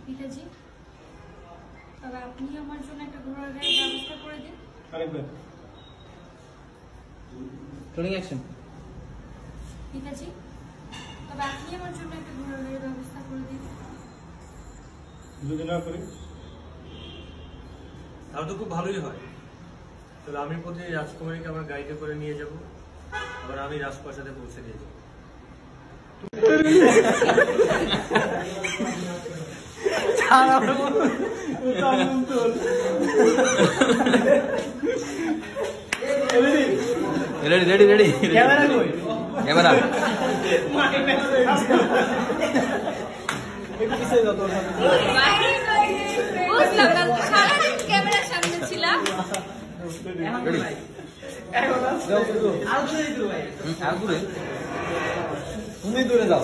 পিতাজি, তবে আপনি আমার জন্য একটা ঘোড়ার গাড়ির ব্যবস্থা করে দিন। Rolling action. পিতাজি, তবে আপনি আমার জন্য একটা ঘোড়ার গাড়ির ব্যবস্থা করে দিন। যদি না করি তাহলে তো খুব ভালোই হয়। তবে আমি প্রতিদিন রাজকুমারীকে আমার গাড়িতে করে নিয়ে যাব, আবার আমি রাজপ্রাসাদে পৌঁছে দিয়ে যাবো। রেডি রেডি রেডি ক্যামেরা কই ক্যামেরা সারাদিন ক্যামেরার সামনে ছিলাম। তুমি দূরে যাও।